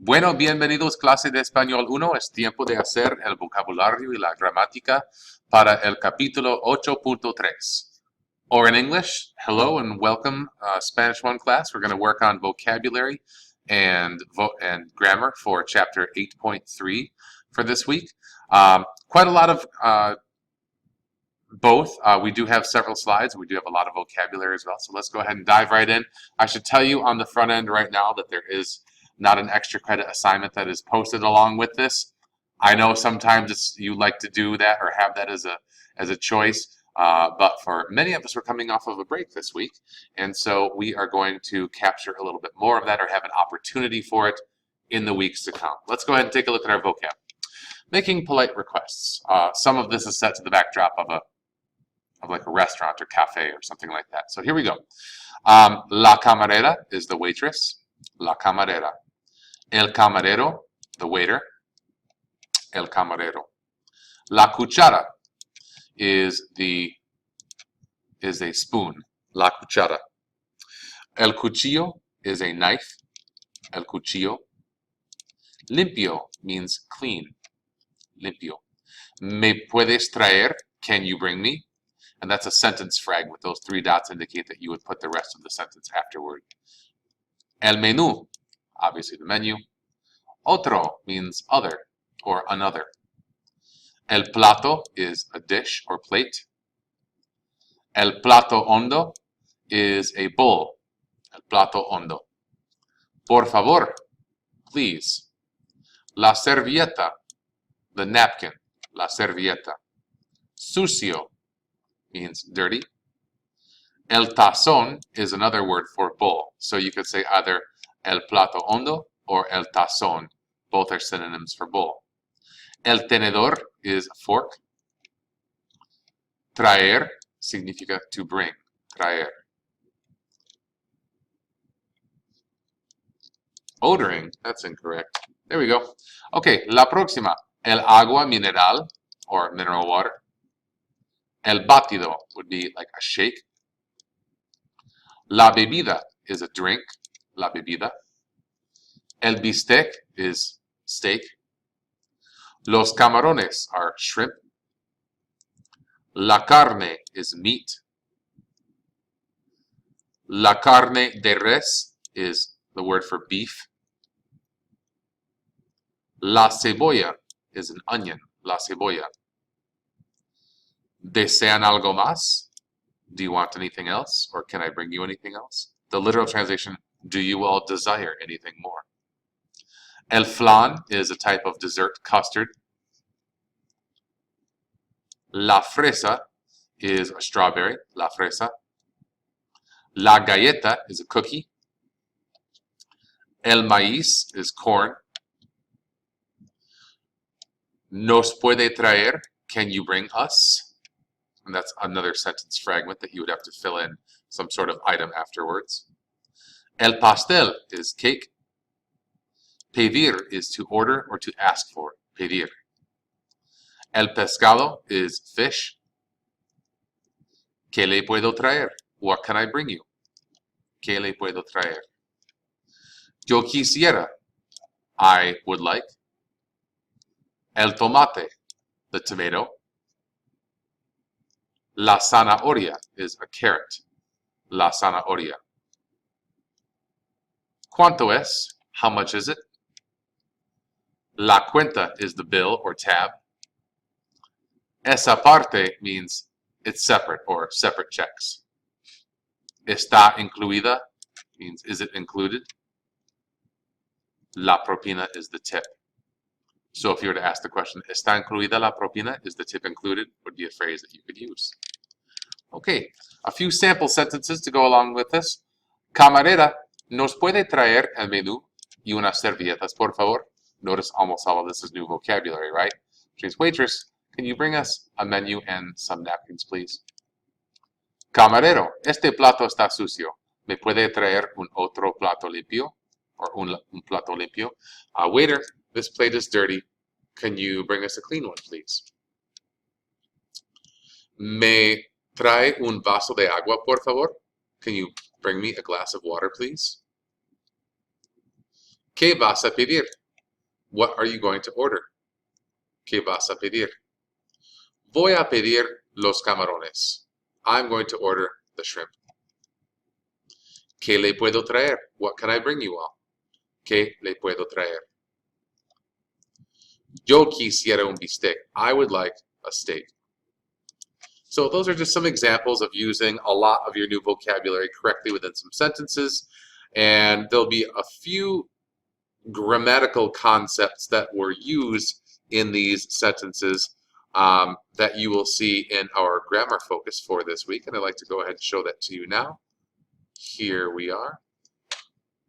Bueno, bienvenidos clase de Español 1. Es tiempo de hacer el vocabulario y la gramática para el capítulo 8.3. Or in English, hello and welcome Spanish 1 class. We're going to work on vocabulary and grammar for chapter 8.3 for this week. Quite a lot of both. We do have several slides. We do have a lot of vocabulary as well. So let's go ahead and dive right in. I should tell you on the front end right now that there is not an extra credit assignment that is posted along with this. I know sometimes you like to do that or have that as a choice, but for many of us, we're coming off of a break this week, and so we are going to capture a little bit more of that or have an opportunity for it in the weeks to come. Let's go ahead and take a look at our vocab. Making polite requests. Some of this is set to the backdrop of like a restaurant or cafe or something like that. So here we go. La camarera is the waitress. La camarera. El camarero, the waiter. El camarero. La cuchara is a spoon. La cuchara. El cuchillo is a knife. El cuchillo. Limpio means clean. Limpio. Me puedes traer? Can you bring me? And that's a sentence fragment. Those three dots indicate that you would put the rest of the sentence afterward. El menú, obviously the menu. Otro means other or another. El plato is a dish or plate. El plato hondo is a bowl. El plato hondo. Por favor, please. La servilleta, the napkin. La servilleta. Sucio means dirty. El tazón is another word for bowl. So you could say either el plato hondo or el tazón. Both are synonyms for bowl. El tenedor is a fork. Traer significa to bring. Traer. Odoring, that's incorrect. There we go. Okay, la próxima. El agua mineral or mineral water. El batido would be like a shake. La bebida is a drink. La bebida. El bistec is steak. Los camarones are shrimp. La carne is meat. La carne de res is the word for beef. La cebolla is an onion. La cebolla. ¿Desean algo más? Do you want anything else? Or can I bring you anything else? The literal translation, do you all desire anything more? El flan is a type of dessert custard. La fresa is a strawberry. La fresa. La galleta is a cookie. El maíz is corn. Nos puede traer? Can you bring us? And that's another sentence fragment that you would have to fill in some sort of item afterwards. El pastel is cake. Pedir is to order or to ask for. Pedir. El pescado is fish. ¿Qué le puedo traer? What can I bring you? ¿Qué le puedo traer? Yo quisiera. I would like. El tomate, the tomato. La zanahoria is a carrot. La zanahoria. ¿Cuánto es? How much is it? La cuenta is the bill or tab. Esa parte means it's separate or separate checks. Está incluida means is it included? La propina is the tip. So if you were to ask the question, ¿Está incluida la propina? Is the tip included? Would be a phrase that you could use. Okay, a few sample sentences to go along with this. Camarera, ¿nos puede traer el menú y unas servilletas, por favor? Notice almost all of this is new vocabulary, right? Which means, waitress, can you bring us a menu and some napkins, please? Camarero, este plato está sucio. ¿Me puede traer un otro plato limpio? Or un plato limpio? Waiter, this plate is dirty. Can you bring us a clean one, please? ¿Me trae un vaso de agua, por favor? Can you bring me a glass of water, please? ¿Qué vas a pedir? What are you going to order? ¿Qué vas a pedir? Voy a pedir los camarones. I'm going to order the shrimp. ¿Qué le puedo traer? What can I bring you all? ¿Qué le puedo traer? Yo quisiera un bistec. I would like a steak. So those are just some examples of using a lot of your new vocabulary correctly within some sentences. And there'll be a few grammatical concepts that were used in these sentences that you will see in our grammar focus for this week. And I'd like to go ahead and show that to you now. Here we are.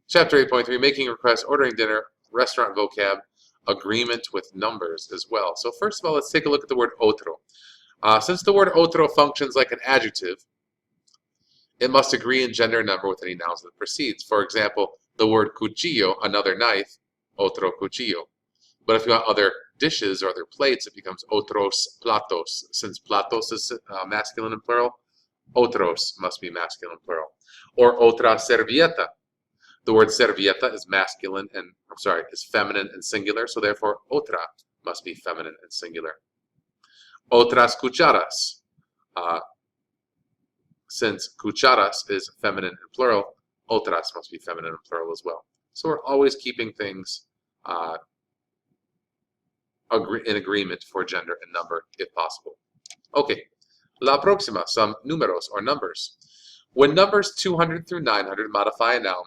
Chapter 8.3, making requests, ordering dinner, restaurant vocab, agreement with numbers as well. So first of all, let's take a look at the word otro. Since the word otro functions like an adjective, it must agree in gender and number with any nouns that precedes. For example, the word cuchillo, another knife, otro cuchillo. But if you want other dishes or other plates, it becomes otros platos. Since platos is masculine and plural, otros must be masculine and plural. Or otra servilleta. The word servilleta is masculine and, is feminine and singular, so therefore otra must be feminine and singular. Otras cucharas. Since cucharas is feminine and plural, otras must be feminine and plural as well. So we're always keeping things in agreement for gender and number if possible. Okay, la próxima, some numeros or numbers. When numbers 200 through 900 modify a noun,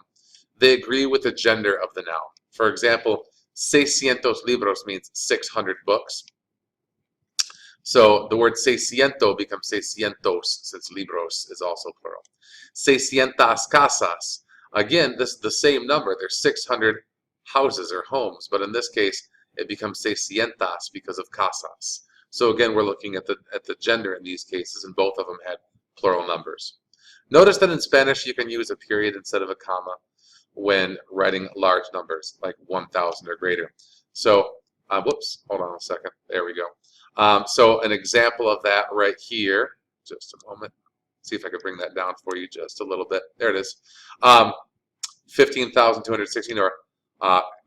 they agree with the gender of the noun. For example, 600 libros means 600 books. So the word 600 becomes 600 since libros is also plural. 600 casas. Again, this is the same number. There's 600 houses or homes, but in this case, it becomes 600 because of casas. So again, we're looking at the gender in these cases, and both of them had plural numbers. Notice that in Spanish, you can use a period instead of a comma when writing large numbers, like 1,000 or greater. So, whoops, hold on a second. There we go. So an example of that right here, just a moment. See if I can bring that down for you just a little bit. There it is. 15,216, or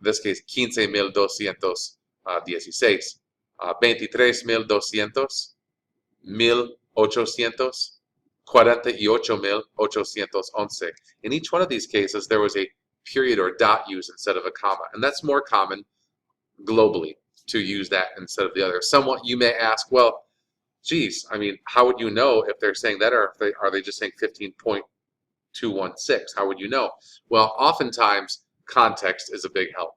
this case, 15,216. 23,200, 1,800, 48,811. In each one of these cases, there was a period or dot used instead of a comma, and that's more common globally to use that instead of the other. Somewhat you may ask, well, geez, I mean, how would you know if they're saying that, or if are they just saying 15.216? How would you know? Well, oftentimes context is a big help.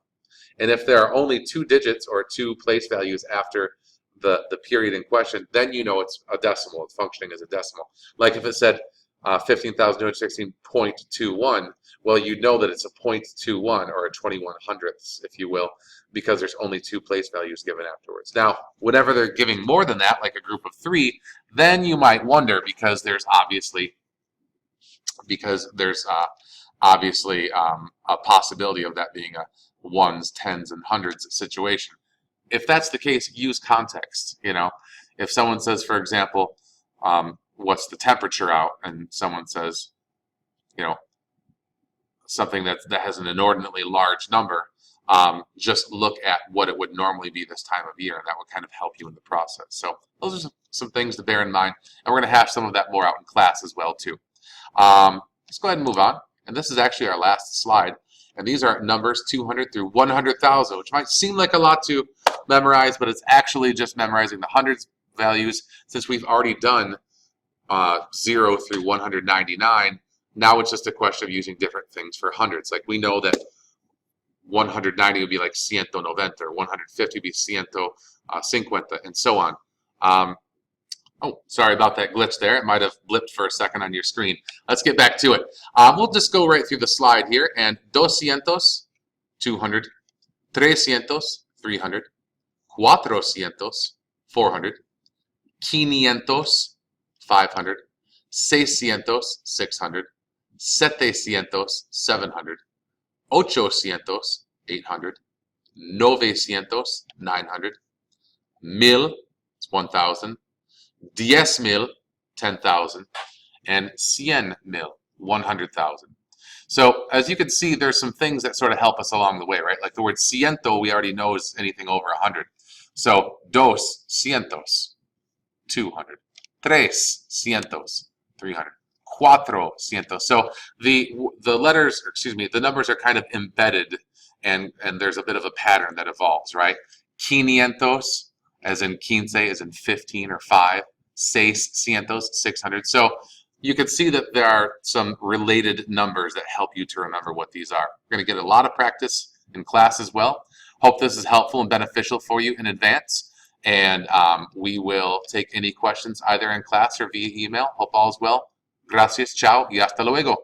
And if there are only 2 digits or 2 place values after the period in question, then you know it's a decimal. It's functioning as a decimal. Like if it said 15,216.21, well, you know that it's a 0.21 or a 21/100ths, if you will, because there's only 2 place values given afterwards. Now, whenever they're giving more than that, like a group of 3, then you might wonder, because there's obviously a possibility of that being a ones, tens, and hundreds situation. If that's the case, use context. You know, if someone says, for example, what's the temperature out, and someone says, you know, something that has an inordinately large number, just look at what it would normally be this time of year, and that would kind of help you in the process. So those are some things to bear in mind, and we're going to have some of that more out in class as well too. Let's go ahead and move on, and this is actually our last slide, and these are numbers 200 through 100,000, which might seem like a lot to memorize, but it's actually just memorizing the hundreds values. Since we've already done 0 through 199, now it's just a question of using different things for hundreds. Like we know that 190 would be like 190, or 150 would be 150, and so on. Oh, sorry about that glitch there. It might have blipped for a second on your screen. Let's get back to it. We'll just go right through the slide here. And 200, 200, 300, 300, 400, 400, 500, 500, 600, 600, 700, 700, 800, 800, 900, 900, 1000, 1,000, 10,000, 10,000, and 100,000, 100,000. So as you can see, there's some things that sort of help us along the way, right? Like the word ciento, we already know is anything over 100. So 200, 200. 300, 300. 400. So the letters, or excuse me, the numbers are kind of embedded, and there's a bit of a pattern that evolves, right? 500, as in quince, as in 15 or 5. 600, 600. So you can see that there are some related numbers that help you to remember what these are. You're going to get a lot of practice in class as well. Hope this is helpful and beneficial for you in advance. And we will take any questions either in class or via email. Hope all is well. Gracias, chao, y hasta luego.